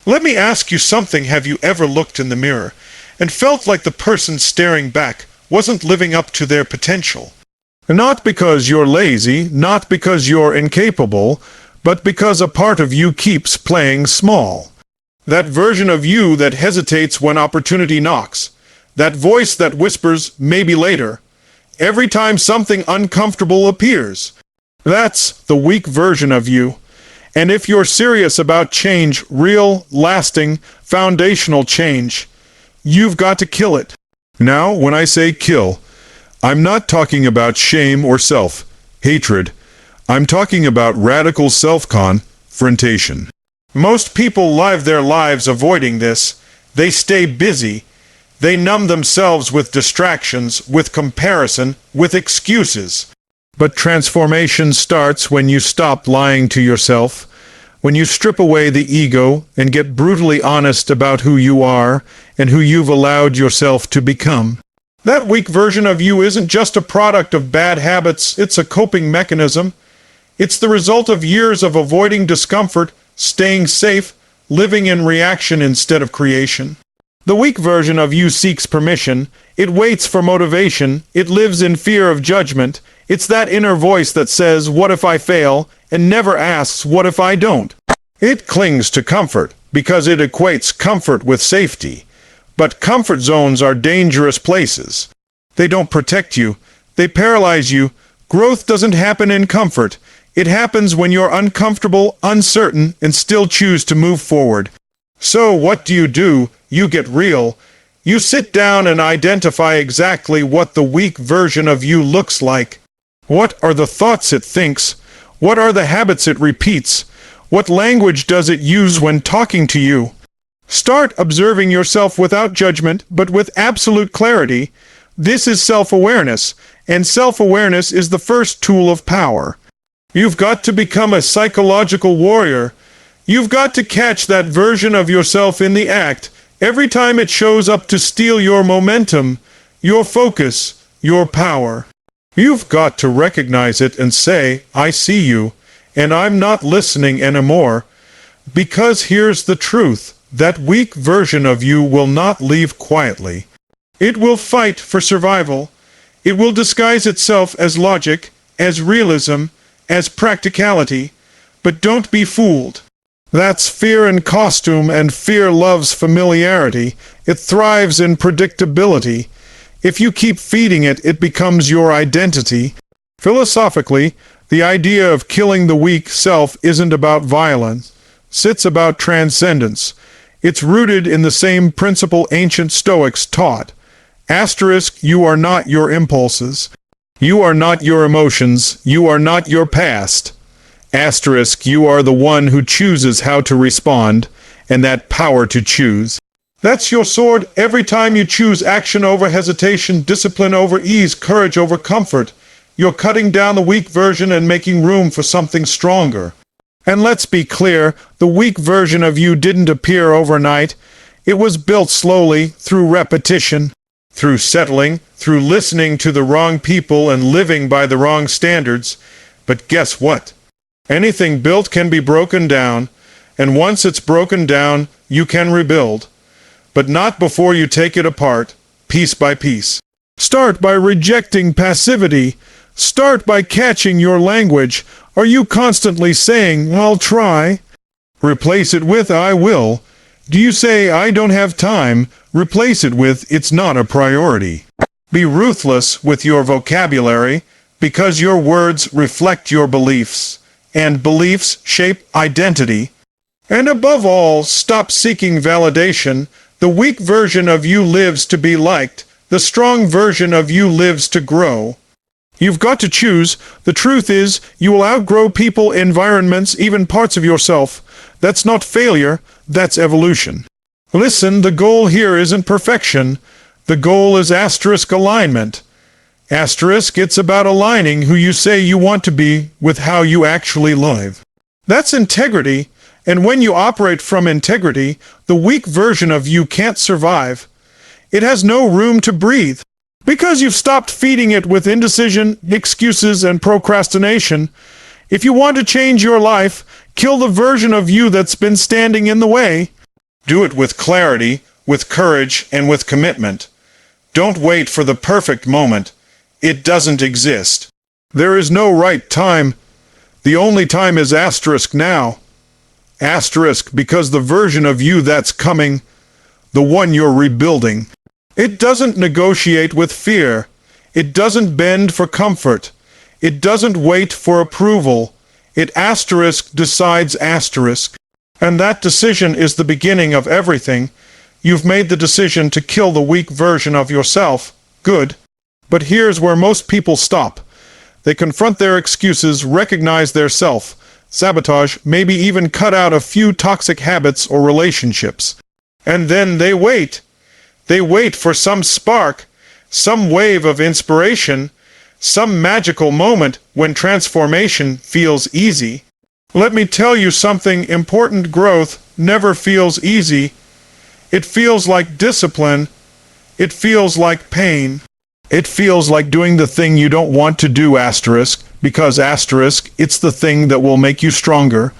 Let me ask you something. Have you ever looked in the mirror and felt like the person staring back wasn't living up to their potential? Not because you're lazy, not because you're incapable, but because a part of you keeps playing small. That version of you that hesitates when opportunity knocks. That voice that whispers, maybe later, every time something uncomfortable appears. That's the weak version of you. And if you're serious about change, real, lasting, foundational change, you've got to kill it. Now, when I say kill, I'm not talking about shame or self-hatred. I'm talking about radical self-confrontation. Most people live their lives avoiding this. They stay busy. They numb themselves with distractions, with comparison, with excuses. But transformation starts when you stop lying to yourself, when you strip away the ego and get brutally honest about who you are and who you've allowed yourself to become. That weak version of you isn't just a product of bad habits, it's a coping mechanism. It's the result of years of avoiding discomfort, staying safe, living in reaction instead of creation. The weak version of you seeks permission, it waits for motivation, it lives in fear of judgment. It's that inner voice that says, "What if I fail?" and never asks, "What if I don't?" It clings to comfort because it equates comfort with safety. But comfort zones are dangerous places. They don't protect you, they paralyze you. Growth doesn't happen in comfort. It happens when you're uncomfortable, uncertain, and still choose to move forward. So what do? You get real. You sit down and identify exactly what the weak version of you looks like. What are the thoughts it thinks? What are the habits it repeats? What language does it use when talking to you? Start observing yourself without judgment, but with absolute clarity. This is self-awareness, and self-awareness is the first tool of power. You've got to become a psychological warrior. You've got to catch that version of yourself in the act, every time it shows up to steal your momentum, your focus, your power. You've got to recognize it and say, "I see you, and I'm not listening anymore." Because here's the truth, that weak version of you will not leave quietly. It will fight for survival. It will disguise itself as logic, as realism, as practicality. But don't be fooled. That's fear in costume, and fear loves familiarity. It thrives in predictability. If you keep feeding it, it becomes your identity. Philosophically, the idea of killing the weak self isn't about violence. It's about transcendence. It's rooted in the same principle ancient Stoics taught. Asterisk, you are not your impulses. You are not your emotions. You are not your past. Asterisk, you are the one who chooses how to respond, and that power to choose. That's your sword every time you choose action over hesitation, discipline over ease, courage over comfort. You're cutting down the weak version and making room for something stronger. And let's be clear, the weak version of you didn't appear overnight. It was built slowly, through repetition, through settling, through listening to the wrong people and living by the wrong standards. But guess what? Anything built can be broken down, and once it's broken down, you can rebuild. But not before you take it apart, piece by piece. Start by rejecting passivity. Start by catching your language. Are you constantly saying, "I'll try"? Replace it with, "I will." Do you say, "I don't have time"? Replace it with, "It's not a priority." Be ruthless with your vocabulary, because your words reflect your beliefs, and beliefs shape identity. And above all, stop seeking validation. The weak version of you lives to be liked. The strong version of you lives to grow. You've got to choose. The truth is, you will outgrow people, environments, even parts of yourself. That's not failure, that's evolution. Listen, the goal here isn't perfection. The goal is asterisk alignment. Asterisk, it's about aligning who you say you want to be with how you actually live. That's integrity, and when you operate from integrity, the weak version of you can't survive. It has no room to breathe. Because you've stopped feeding it with indecision, excuses, and procrastination. If you want to change your life, kill the version of you that's been standing in the way. Do it with clarity, with courage, and with commitment. Don't wait for the perfect moment. It doesn't exist. There is no right time. The only time is asterisk now. Asterisk because the version of you that's coming, the one you're rebuilding, it doesn't negotiate with fear. It doesn't bend for comfort. It doesn't wait for approval. It asterisk decides asterisk. And that decision is the beginning of everything. You've made the decision to kill the weak version of yourself. Good. But here's where most people stop. They confront their excuses, recognize their self-sabotage, maybe even cut out a few toxic habits or relationships. And then they wait. They wait for some spark, some wave of inspiration, some magical moment when transformation feels easy. Let me tell you something important: growth never feels easy. It feels like discipline. It feels like pain. It feels like doing the thing you don't want to do, asterisk, because asterisk, it's the thing that will make you stronger.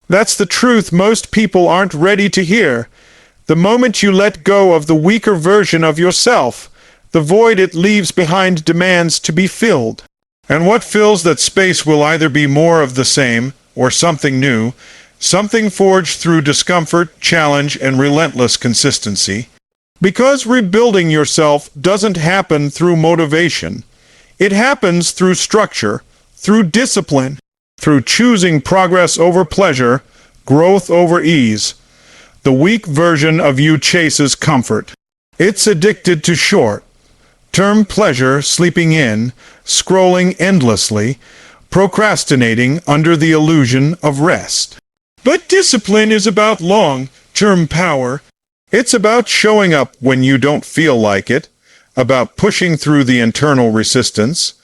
That's the truth most people aren't ready to hear. The moment you let go of the weaker version of yourself, the void it leaves behind demands to be filled. And what fills that space will either be more of the same, or something new, something forged through discomfort, challenge, and relentless consistency. Because rebuilding yourself doesn't happen through motivation. It happens through structure, through discipline, through choosing progress over pleasure, growth over ease. The weak version of you chases comfort. It's addicted to short-term pleasure, sleeping in, scrolling endlessly, procrastinating under the illusion of rest. But discipline is about long-term power. It's about showing up when you don't feel like it, about pushing through the internal resistance,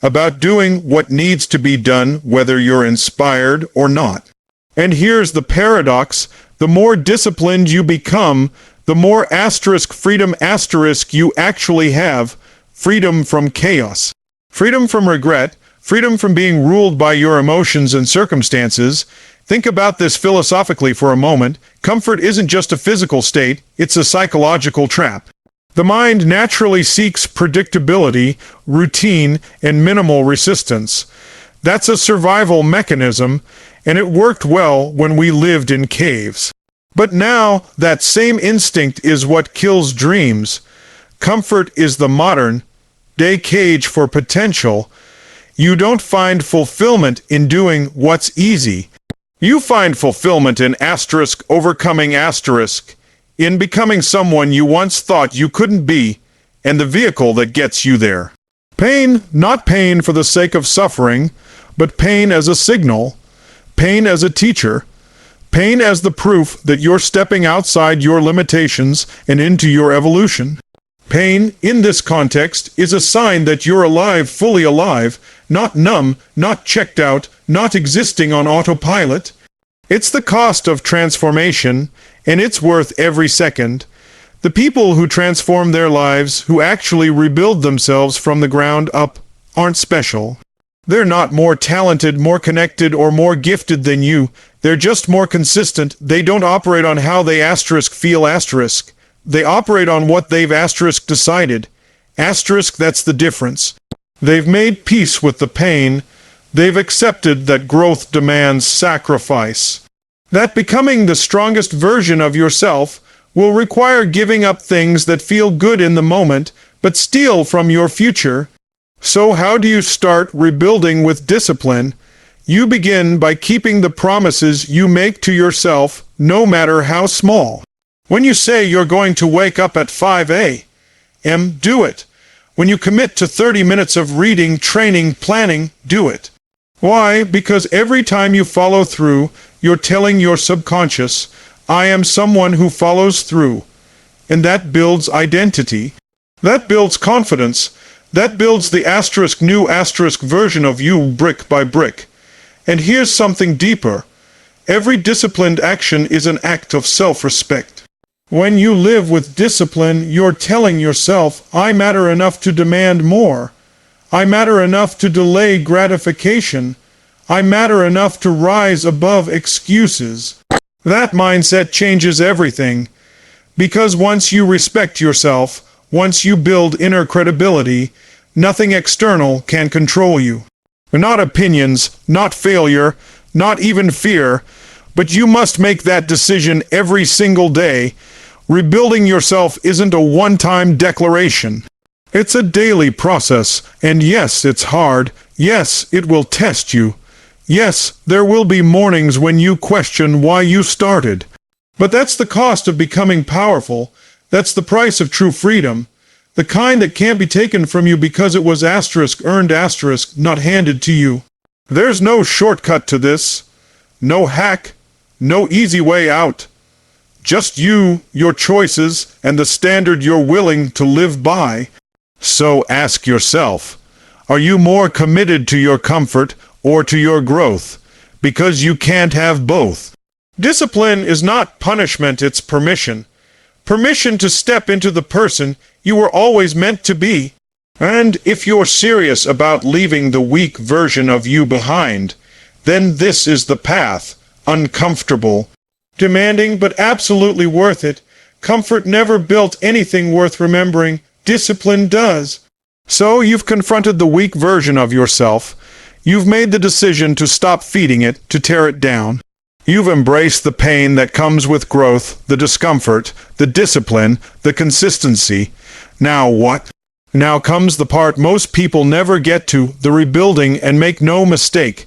about doing what needs to be done whether you're inspired or not. And here's the paradox: the more disciplined you become, the more asterisk freedom asterisk you actually have. Freedom from chaos. Freedom from regret. Freedom from being ruled by your emotions and circumstances. Think about this philosophically for a moment. Comfort isn't just a physical state, it's a psychological trap. The mind naturally seeks predictability, routine, and minimal resistance. That's a survival mechanism, and it worked well when we lived in caves. But now, that same instinct is what kills dreams. Comfort is the modern-day cage for potential. You don't find fulfillment in doing what's easy. You find fulfillment in asterisk overcoming asterisk, in becoming someone you once thought you couldn't be, and the vehicle that gets you there. Pain, not pain for the sake of suffering, but pain as a signal, pain as a teacher, pain as the proof that you're stepping outside your limitations and into your evolution. Pain, in this context, is a sign that you're alive, fully alive, not numb, not checked out, not existing on autopilot. It's the cost of transformation, and it's worth every second. The people who transform their lives, who actually rebuild themselves from the ground up, aren't special. They're not more talented, more connected, or more gifted than you. They're just more consistent. They don't operate on how they asterisk feel asterisk. They operate on what they've asterisk decided. Asterisk, that's the difference. They've made peace with the pain. They've accepted that growth demands sacrifice. That becoming the strongest version of yourself will require giving up things that feel good in the moment, but steal from your future. So how do you start rebuilding with discipline? You begin by keeping the promises you make to yourself, no matter how small. When you say you're going to wake up at 5 a.m., do it. When you commit to 30 minutes of reading, training, planning, do it. Why? Because every time you follow through, you're telling your subconscious, I am someone who follows through. And that builds identity. That builds confidence. That builds the asterisk new asterisk version of you brick by brick. And here's something deeper. Every disciplined action is an act of self-respect. When you live with discipline, you're telling yourself, I matter enough to demand more. I matter enough to delay gratification. I matter enough to rise above excuses. That mindset changes everything, because once you respect yourself, once you build inner credibility, nothing external can control you. Not opinions, not failure, not even fear, but you must make that decision every single day. Rebuilding yourself isn't a one-time declaration. It's a daily process, and yes, it's hard. Yes, it will test you. Yes, there will be mornings when you question why you started. But that's the cost of becoming powerful. That's the price of true freedom. The kind that can't be taken from you because it was earned, not handed to you. There's no shortcut to this. No hack. No easy way out. Just you, your choices, and the standard you're willing to live by. So ask yourself, are you more committed to your comfort or to your growth? Because you can't have both. Discipline is not punishment, it's permission. Permission to step into the person you were always meant to be. And if you're serious about leaving the weak version of you behind, then this is the path. Uncomfortable, demanding, but absolutely worth it. Comfort never built anything worth remembering. Discipline does. So you've confronted the weak version of yourself. You've made the decision to stop feeding it, to tear it down. You've embraced the pain that comes with growth, the discomfort, the discipline, the consistency. Now what? Now comes the part most people never get to, the rebuilding, and make no mistake.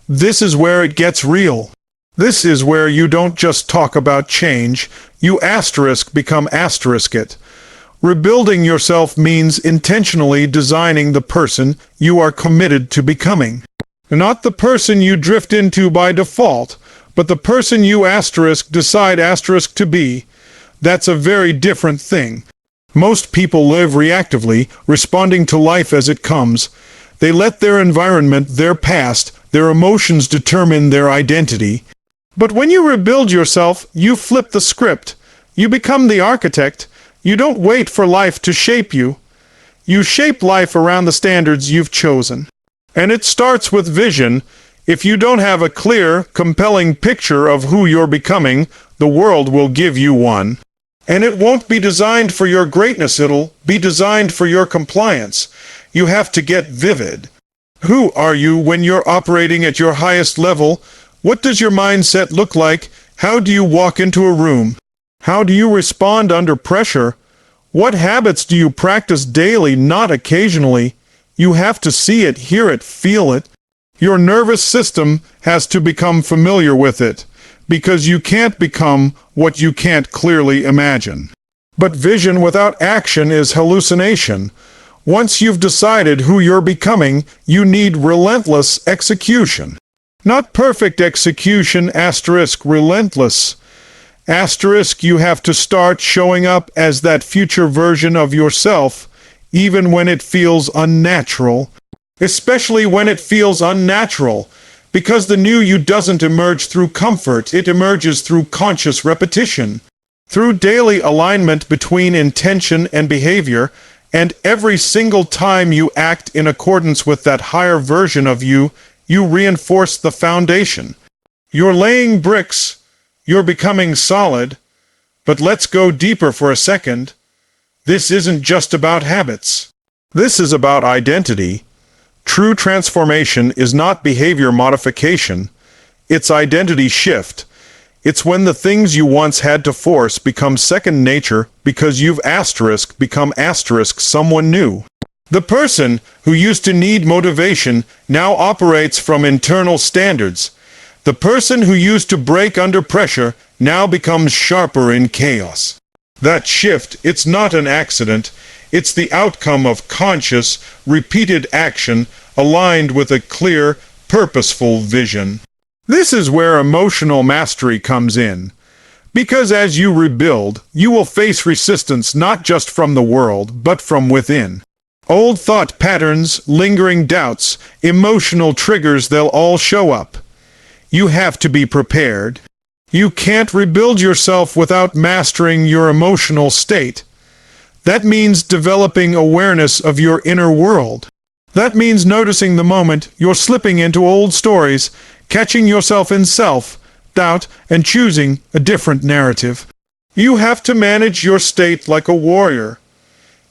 This is where it gets real. This is where you don't just talk about change, you become it. Rebuilding yourself means intentionally designing the person you are committed to becoming. Not the person you drift into by default, but the person you decide to be. That's a very different thing. Most people live reactively, responding to life as it comes. They let their environment, their past, their emotions determine their identity. But when you rebuild yourself, you flip the script. You become the architect. You don't wait for life to shape you. You shape life around the standards you've chosen. And it starts with vision. If you don't have a clear, compelling picture of who you're becoming, the world will give you one. And it won't be designed for your greatness, it'll be designed for your compliance. You have to get vivid. Who are you when you're operating at your highest level? What does your mindset look like? How do you walk into a room? How do you respond under pressure? What habits do you practice daily, not occasionally? You have to see it, hear it, feel it. Your nervous system has to become familiar with it, because you can't become what you can't clearly imagine. But vision without action is hallucination. Once you've decided who you're becoming, you need relentless execution. Not perfect execution, relentless. You have to start showing up as that future version of yourself, even when it feels unnatural. Especially when it feels unnatural, because the new you doesn't emerge through comfort, it emerges through conscious repetition, through daily alignment between intention and behavior, and every single time you act in accordance with that higher version of you, you reinforce the foundation. You're laying bricks, you're becoming solid, but let's go deeper for a second. This isn't just about habits. This is about identity. True transformation is not behavior modification, it's identity shift. It's when the things you once had to force become second nature because you've become someone new. The person who used to need motivation now operates from internal standards. The person who used to break under pressure now becomes sharper in chaos. That shift, it's not an accident. It's the outcome of conscious, repeated action aligned with a clear, purposeful vision. This is where emotional mastery comes in. Because as you rebuild, you will face resistance not just from the world, but from within. Old thought patterns, lingering doubts, emotional triggers, they'll all show up. You have to be prepared. You can't rebuild yourself without mastering your emotional state. That means developing awareness of your inner world. That means noticing the moment you're slipping into old stories, catching yourself in doubt, and choosing a different narrative. You have to manage your state like a warrior.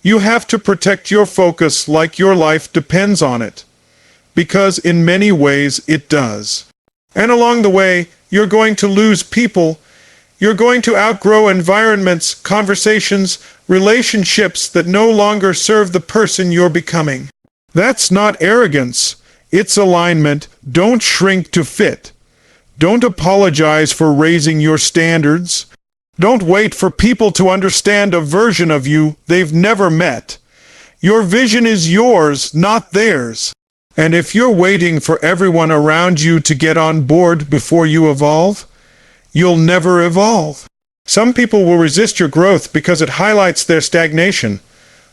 You have to protect your focus like your life depends on it. Because in many ways it does. And along the way, you're going to lose people. You're going to outgrow environments, conversations, relationships that no longer serve the person you're becoming. That's not arrogance. It's alignment. Don't shrink to fit. Don't apologize for raising your standards. Don't wait for people to understand a version of you they've never met. Your vision is yours, not theirs. And if you're waiting for everyone around you to get on board before you evolve, you'll never evolve. Some people will resist your growth because it highlights their stagnation.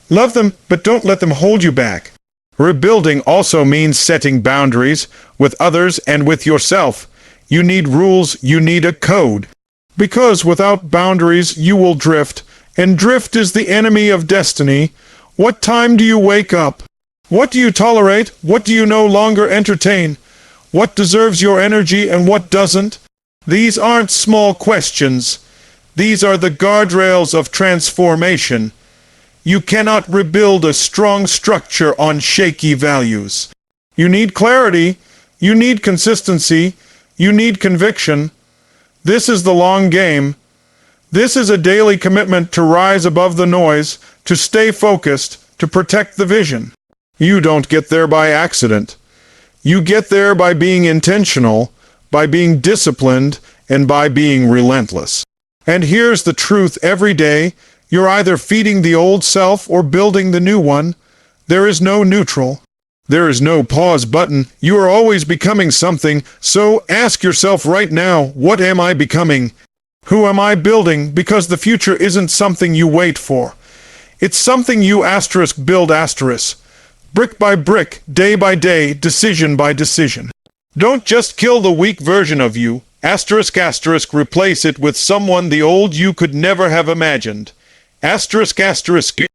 Love them, but don't let them hold you back. Rebuilding also means setting boundaries with others and with yourself. You need rules, you need a code. Because without boundaries, you will drift, and drift is the enemy of destiny. What time do you wake up? What do you tolerate? What do you no longer entertain? What deserves your energy and what doesn't? These aren't small questions. These are the guardrails of transformation. You cannot rebuild a strong structure on shaky values. You need clarity. You need consistency. You need conviction. This is the long game. This is a daily commitment to rise above the noise, to stay focused, to protect the vision. You don't get there by accident. You get there by being intentional, by being disciplined, and by being relentless. And here's the truth every day. You're either feeding the old self or building the new one. There is no neutral. There is no pause button. You are always becoming something, so ask yourself right now, what am I becoming? Who am I building? Because the future isn't something you wait for. It's something you build brick by brick, day by day, decision by decision. Don't just kill the weak version of you, replace it with someone the old you could never have imagined.